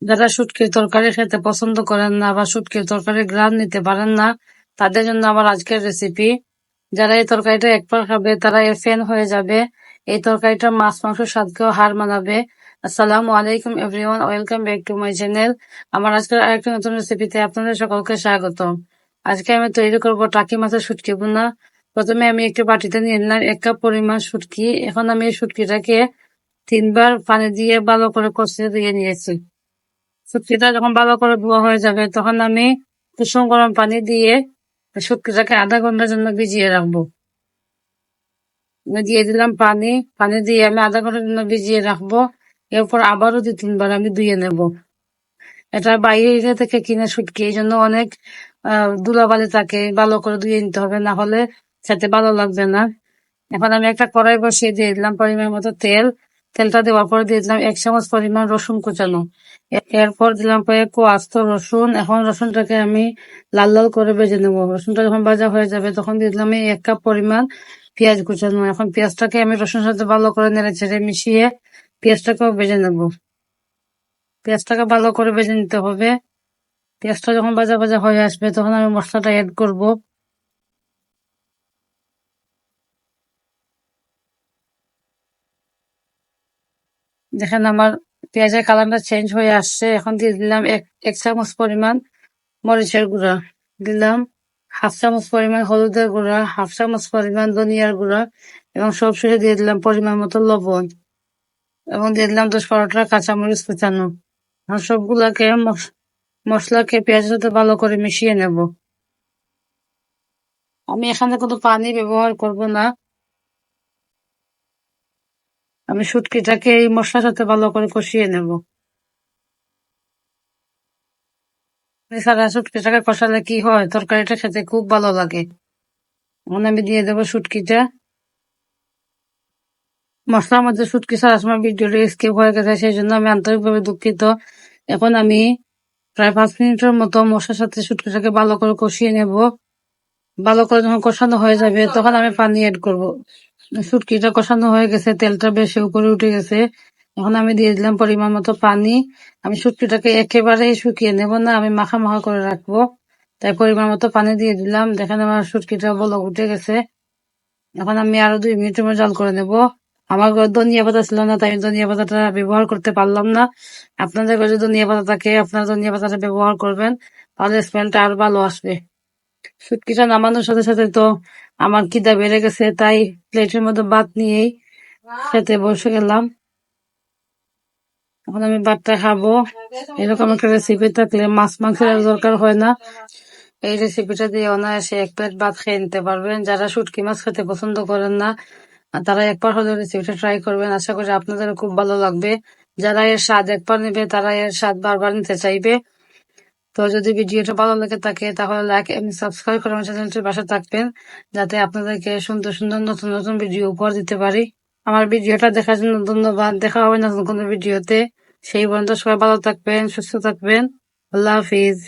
যারা শুটকির তরকারি খেতে পছন্দ করেন না বা শুটকির তরকারি ঘ্রাণ নিতে পারেন না, তাদের জন্য আমার আজকের রেসিপি। যারা এই তরকারিটা একবার খাবে তারা এর ফ্যান হয়ে যাবে। এই তরকারিটা মাছ মাংসের স্বাদকেও হার মানাবে। আসসালামু আলাইকুম everyone, welcome back to my channel. আমার আজকের আরেকটা নতুন রেসিপিতে আপনাদের সকলকে স্বাগত। আজকে আমি তৈরি করব টাকি মাছের শুটকি ভুনা। প্রথমে আমি একটি বাটিতে নিয়ে নিলাম 1 কাপ পরিমাণ শুটকি। এখন আমি এই শুটকিটাকে 3 বার পানি দিয়ে ভালো করে কষিয়ে দিয়ে নিয়েছি। শুটকিটা যখন ভালো করে ধোয়া হয়ে যাবে তখন আমি কুসুম গরম পানি দিয়ে শুটকিটাকে আধা ঘন্টার জন্য ভিজিয়ে রাখবো। আমি দিয়ে দিলাম পানি। পানি দিয়ে আমি আধা ঘন্টার জন্য ভিজিয়ে রাখবো। এরপর আবারও 2-3 বার আমি ধুয়ে নেব। এটা বাইরে থেকে কিনে শুটকি, এই জন্য অনেক ধুলাবালি থাকে, ভালো করে ধুয়ে নিতে হবে, না হলে খেতে ভালো লাগবে না। এখন আমি একটা কড়াই বসিয়ে দিয়ে দিলাম পরিমাণ মতো তেল। তেলটা দেওয়ার পরে দিয়ে দিলাম 1 চামচ পরিমাণ রসুন কুচানো। এরপর দিলাম কয়েক আস্ত রসুন। এখন রসুনটাকে আমি লাল লাল করে ভেজে নেবো। রসুনটা যখন ভাজা হয়ে যাবে তখন দিয়ে দিলাম 1 কাপ পরিমাণ পেঁয়াজ কুচানো। এখন পেঁয়াজটাকে আমি রসুনের সাথে ভালো করে নেড়ে চেড়ে মিশিয়ে পেঁয়াজটাকেও ভেজে নেবো। পেঁয়াজটাকে ভালো করে ভেজে নিতে হবে। পেঁয়াজটা যখন ভাজা ভাজা হয়ে আসবে তখন আমি মশলাটা অ্যাড করব। দেখেন আমার পেঁয়াজের কালারটা চেঞ্জ হয়ে আসছে। এখন দিয়ে দিলাম এক চামচ পরিমাণ মরিচের গুঁড়া, দিলাম 1/2 চামচ পরিমাণ হলুদের গুঁড়া, 1/2 চামচ পরিমাণ ধনিয়ার গুঁড়া এবং সবশেষে দিয়ে দিলাম পরিমাণ মতো লবণ এবং দিয়ে দিলাম 10-12টা কাঁচামরিচ কুচানো। আর সবগুলাকে মশলাকে পেঁয়াজের সাথে ভালো করে মিশিয়ে নেব। আমি এখানে কোনো পানি ব্যবহার করব না। আমি শুটকিটাকে এই মশলার সাথে ভালো করে কষিয়ে নেব। এছাড়া শুটকিটাকে কষালে কি হয়, তরকারিটা খেতে খুব ভালো লাগে। এখন আমি দিয়ে দেবো শুটকিটা। মশলার মধ্যে শুটকি ছাড়ার সময় ভিডিওটা স্কিপ হয়ে গেছে, সেই জন্য আমি আন্তরিকভাবে দুঃখিত। এখন আমি প্রায় 5 মিনিটের মতো মশলার সাথে শুটকিটাকে ভালো করে কষিয়ে নেব। ভালো করে যখন কষানো হয়ে যাবে তখন আমি পানি অ্যাড করব। শুটকিটা কষানো হয়ে গেছে, তেলটা বেশি উপরে উঠে গেছে। এখন আমি দিয়ে দিলাম পরিমাণ মতো পানি। আমি শুটকিটাকে একেবারেই শুকিয়ে নেব না, আমি মাখা মাখা করে রাখবো। তাই পরিমাণ মতো পানি দিয়ে দিলাম। দেখেন আমার শুটকিটা বলক উঠে গেছে। এখন আমি আরো 2 মিনিটের মতো জাল করে নেব। আমার ঘরে ধনিয়া পাতা ছিল না, তাই আমি ধনিয়া পাতাটা ব্যবহার করতে পারলাম না। আপনাদের ঘরে যদি ধনিয়া পাতা থাকে আপনারা ধনিয়া পাতাটা ব্যবহার করবেন, তাহলে স্মেলটা আরো ভালো আসবে। শুটকিটা নামানোর সাথে সাথে তো আমার খিদা বেড়ে গেছে, তাই প্লেটের মধ্যে ভাত নিয়েই খেতে বসে গেলাম। এখন আমি ভাতটা খাবো। এরকম একটা রেসিপি থাকলে মাছ মাংসের দরকার হয় না। এই রেসিপিটা দিয়ে অনায়াসে 1 প্লেট ভাত খেয়ে নিতে পারবেন। যারা শুটকি মাছ খেতে পছন্দ করেন না তারা একবার হলেও রেসিপিটা ট্রাই করবেন। আশা করি আপনাদের খুব ভালো লাগবে। যারা এর স্বাদ একবার নেবে তারা এর স্বাদ বারবার নিতে চাইবে। তো যদি ভিডিওটা ভালো লেগে থাকে তাহলে লাইক এবং সাবস্ক্রাইব করে আমার চ্যানেলটির পাশে থাকবেন, যাতে আপনাদেরকে সুন্দর সুন্দর নতুন নতুন ভিডিও উপহার দিতে পারি। আমার ভিডিওটা দেখার জন্য ধন্যবাদ। দেখা হবে নতুন কোনো ভিডিওতে। সেই পর্যন্ত সবাই ভালো থাকবেন, সুস্থ থাকবেন। আল্লাহ হাফিজ।